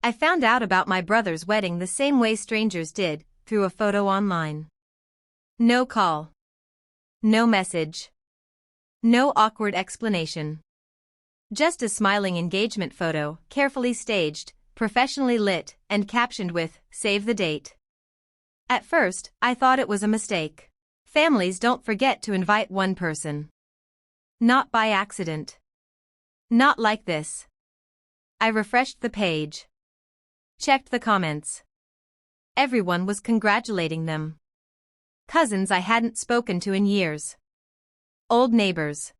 I found out about my brother's wedding the same way strangers did, through a photo online. No call. No message. No awkward explanation. Just a smiling engagement photo, carefully staged, professionally lit, and captioned with, "Save the date." At first, I thought it was a mistake. Families don't forget to invite one person. Not by accident. Not like this. I refreshed the page. Checked the comments. Everyone was congratulating them. Cousins I hadn't spoken to in years. Old neighbors.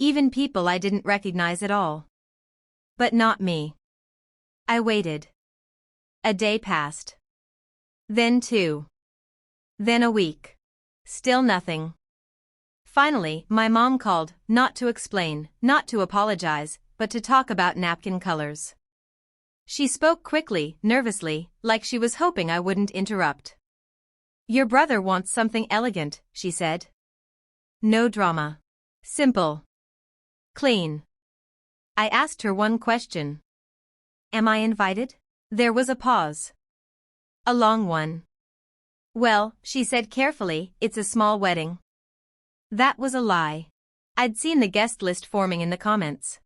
Even people I didn't recognize at all. But not me. I waited. A day passed. Then 2. Then a week. Still nothing. Finally, my mom called, not to explain, not to apologize, but to talk about napkin colors. She spoke quickly, nervously, like she was hoping I wouldn't interrupt. "Your brother wants something elegant," she said. No drama. Simple. Clean. I asked her one question. "Am I invited?" There was a pause. A long one. "Well," she said carefully, "it's a small wedding." That was a lie. I'd seen the guest list forming in the comments.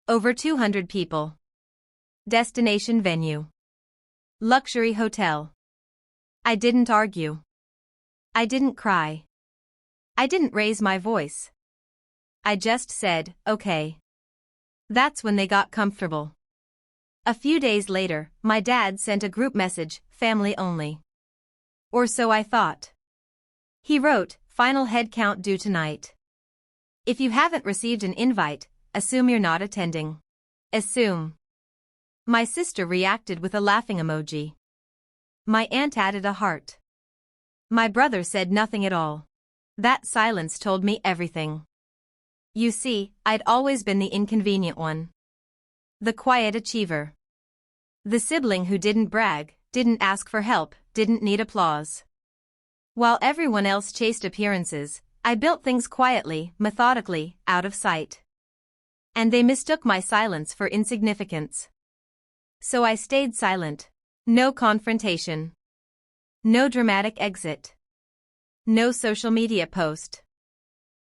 Over 200 people. Destination venue. Luxury hotel. I didn't argue. I didn't cry. I didn't raise my voice. I just said, "Okay." That's when they got comfortable. A few days later, my dad sent a group message, "Family only." Or so I thought. He wrote, "Final head count due tonight. If you haven't received an invite, assume you're not attending." Assume. My sister reacted with a laughing emoji. My aunt added a heart. My brother said nothing at all. That silence told me everything. You see, I'd always been the inconvenient one. The quiet achiever. The sibling who didn't brag, didn't ask for help, didn't need applause. While everyone else chased appearances, I built things quietly, methodically, out of sight. And they mistook my silence for insignificance. So I stayed silent. No confrontation. No dramatic exit. No social media post.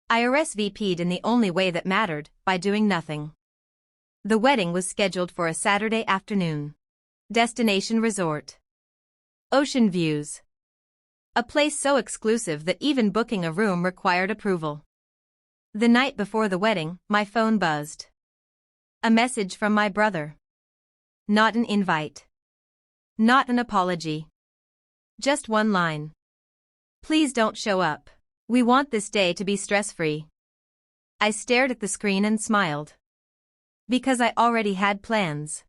I RSVP'd in the only way that mattered, by doing nothing. The wedding was scheduled for a Saturday afternoon. Destination resort. Ocean views. A place so exclusive that even booking a room required approval. The night before the wedding, my phone buzzed. A message from my brother. Not an invite. Not an apology. Just one line. "Please don't show up. We want this day to be stress-free." I stared at the screen and smiled. Because I already had plans.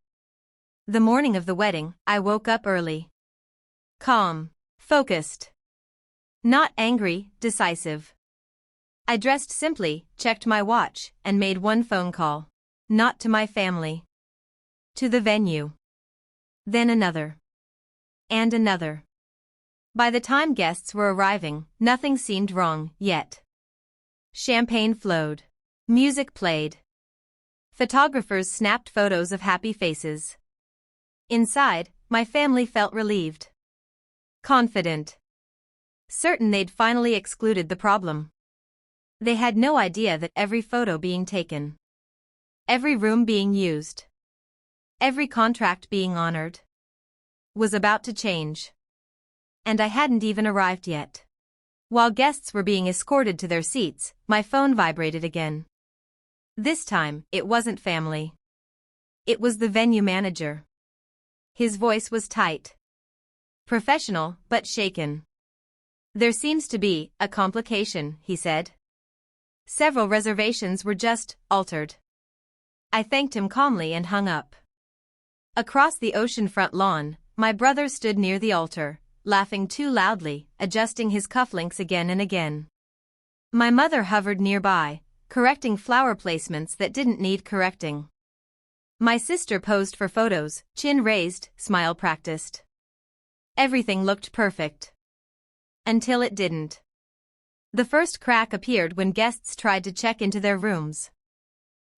The morning of the wedding, I woke up early. Calm. Focused. Not angry, decisive. I dressed simply, checked my watch, and made one phone call. Not to my family. To the venue. Then another. And another. By the time guests were arriving, nothing seemed wrong, yet. Champagne flowed. Music played. Photographers snapped photos of happy faces. Inside, my family felt relieved. Confident. Certain they'd finally excluded the problem. They had no idea that every photo being taken, every room being used, every contract being honored, was about to change. And I hadn't even arrived yet. While guests were being escorted to their seats, my phone vibrated again. This time, it wasn't family. It was the venue manager. His voice was tight. Professional, but shaken. "There seems to be a complication," he said. "Several reservations were just altered." I thanked him calmly and hung up. Across the oceanfront lawn, my brother stood near the altar, laughing too loudly, adjusting his cufflinks again and again. My mother hovered nearby, correcting flower placements that didn't need correcting. My sister posed for photos, chin raised, smile practiced. Everything looked perfect. Until it didn't. The first crack appeared when guests tried to check into their rooms.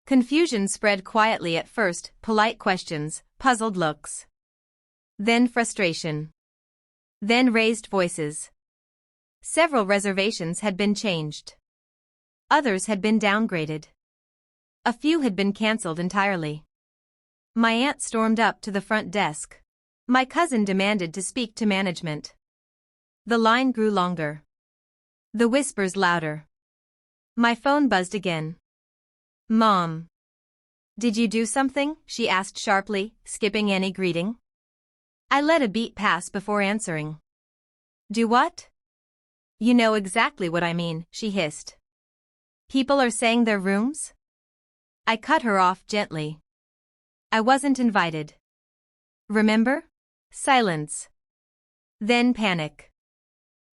Confusion spread quietly at first, polite questions, puzzled looks. Then frustration. Then raised voices. Several reservations had been changed. Others had been downgraded. A few had been cancelled entirely. My aunt stormed up to the front desk. My cousin demanded to speak to management. The line grew longer. The whispers louder. My phone buzzed again. Mom. Did you do something? She asked sharply, skipping any greeting. I let a beat pass before answering. Do what? You know exactly what I mean, she hissed. People are saying their rooms? I cut her off gently. I wasn't invited. Remember? Silence. Then panic.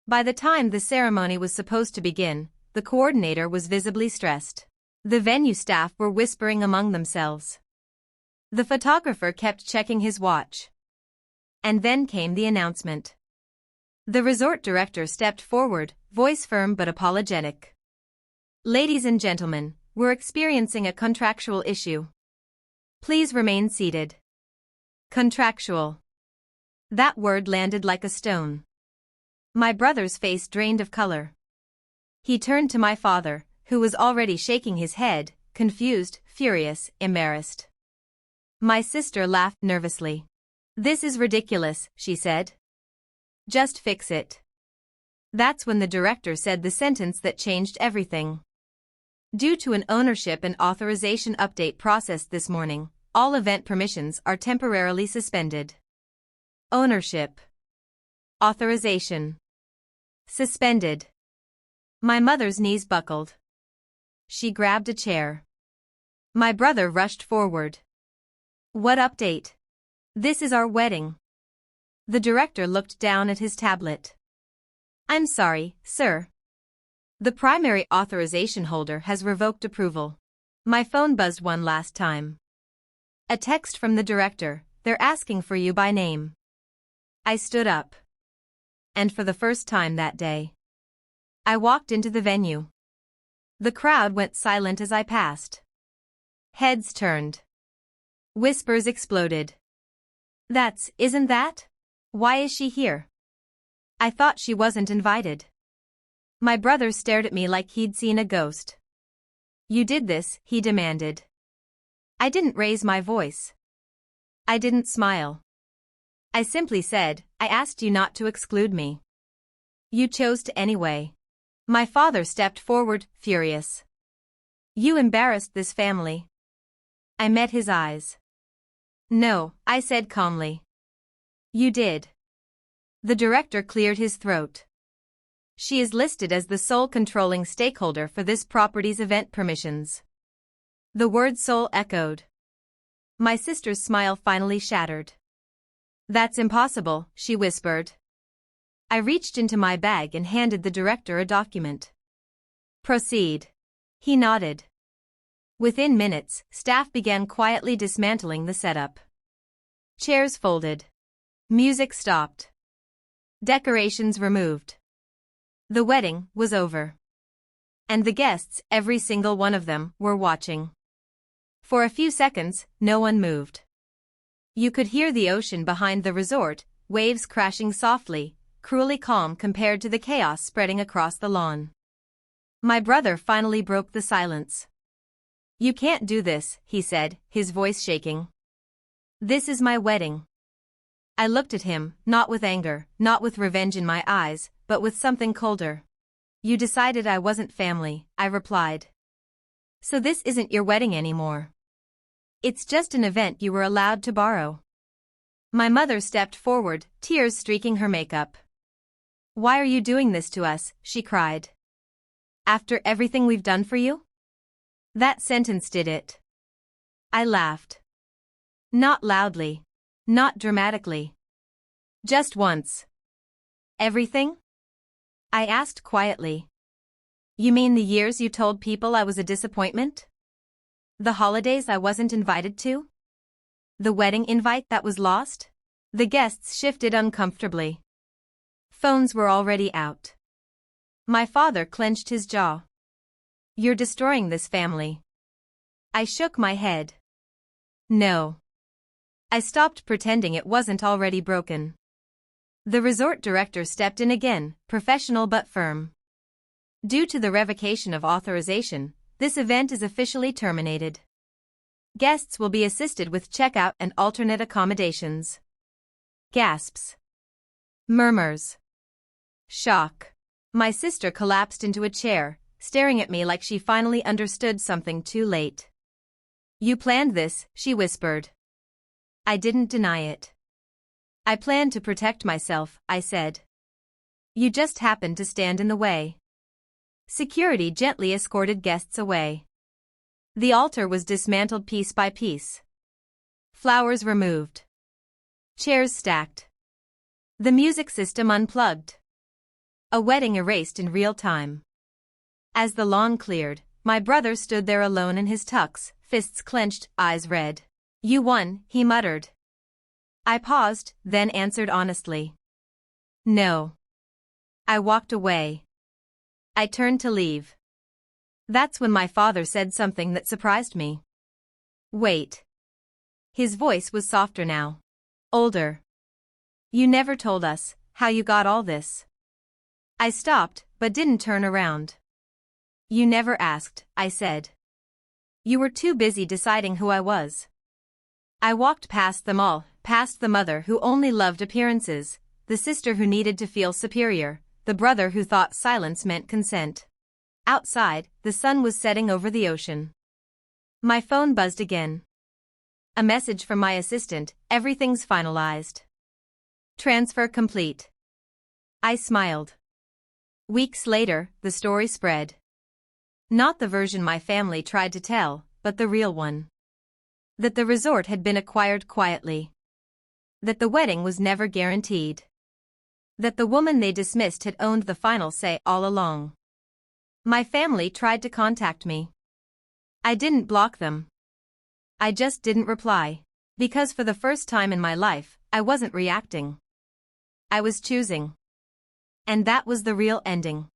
By the time the ceremony was supposed to begin, the coordinator was visibly stressed. The venue staff were whispering among themselves. The photographer kept checking his watch. And then came the announcement. The resort director stepped forward, voice firm but apologetic. Ladies and gentlemen, we're experiencing a contractual issue. Please remain seated. Contractual. That word landed like a stone. My brother's face drained of color. He turned to my father, who was already shaking his head, confused, furious, embarrassed. My sister laughed nervously. This is ridiculous, she said. Just fix it. That's when the director said the sentence that changed everything. Due to an ownership and authorization update processed this morning, all event permissions are temporarily suspended. Ownership. Authorization. Suspended. My mother's knees buckled. She grabbed a chair. My brother rushed forward. What update? This is our wedding. The director looked down at his tablet. I'm sorry, sir. The primary authorization holder has revoked approval. My phone buzzed one last time. A text from the director, they're asking for you by name. I stood up. And for the first time that day, I walked into the venue. The crowd went silent as I passed. Heads turned. Whispers exploded. Isn't that? Why is she here? I thought she wasn't invited. My brother stared at me like he'd seen a ghost. You did this, he demanded. I didn't raise my voice. I didn't smile. I simply said, I asked you not to exclude me. You chose to anyway. My father stepped forward, furious. You embarrassed this family. I met his eyes. No, I said calmly. You did. The director cleared his throat. She is listed as the sole controlling stakeholder for this property's event permissions. The word sole echoed. My sister's smile finally shattered. That's impossible, she whispered. I reached into my bag and handed the director a document. Proceed. He nodded. Within minutes, staff began quietly dismantling the setup. Chairs folded. Music stopped. Decorations removed. The wedding was over. And the guests, every single one of them, were watching. For a few seconds, no one moved. You could hear the ocean behind the resort, waves crashing softly, cruelly calm compared to the chaos spreading across the lawn. My brother finally broke the silence. You can't do this, he said, his voice shaking. This is my wedding. I looked at him, not with anger, not with revenge in my eyes, but with something colder. You decided I wasn't family, I replied. So this isn't your wedding anymore. It's just an event you were allowed to borrow. My mother stepped forward, tears streaking her makeup. Why are you doing this to us? She cried. After everything we've done for you? That sentence did it. I laughed. Not loudly. Not dramatically. Just once. Everything? I asked quietly. You mean the years you told people I was a disappointment? The holidays I wasn't invited to? The wedding invite that was lost? The guests shifted uncomfortably. Phones were already out. My father clenched his jaw. You're destroying this family. I shook my head. No. I stopped pretending it wasn't already broken. The resort director stepped in again, professional but firm. Due to the revocation of authorization, this event is officially terminated. Guests will be assisted with checkout and alternate accommodations. Gasps. Murmurs. Shock. My sister collapsed into a chair, staring at me like she finally understood something too late. You planned this, she whispered. I didn't deny it. I planned to protect myself, I said. You just happened to stand in the way. Security gently escorted guests away. The altar was dismantled piece by piece. Flowers removed. Chairs stacked. The music system unplugged. A wedding erased in real time. As the lawn cleared, my brother stood there alone in his tux, fists clenched, eyes red. You won, he muttered. I paused, then answered honestly. No. I walked away. I turned to leave. That's when my father said something that surprised me. Wait. His voice was softer now. Older. You never told us how you got all this. I stopped, but didn't turn around. You never asked, I said. You were too busy deciding who I was. I walked past them all, past the mother who only loved appearances, the sister who needed to feel superior, the brother who thought silence meant consent. Outside, the sun was setting over the ocean. My phone buzzed again. A message from my assistant, everything's finalized. Transfer complete. I smiled. Weeks later, the story spread. Not the version my family tried to tell, but the real one. That the resort had been acquired quietly. That the wedding was never guaranteed. That the woman they dismissed had owned the final say all along. My family tried to contact me. I didn't block them. I just didn't reply. Because for the first time in my life, I wasn't reacting. I was choosing. And that was the real ending.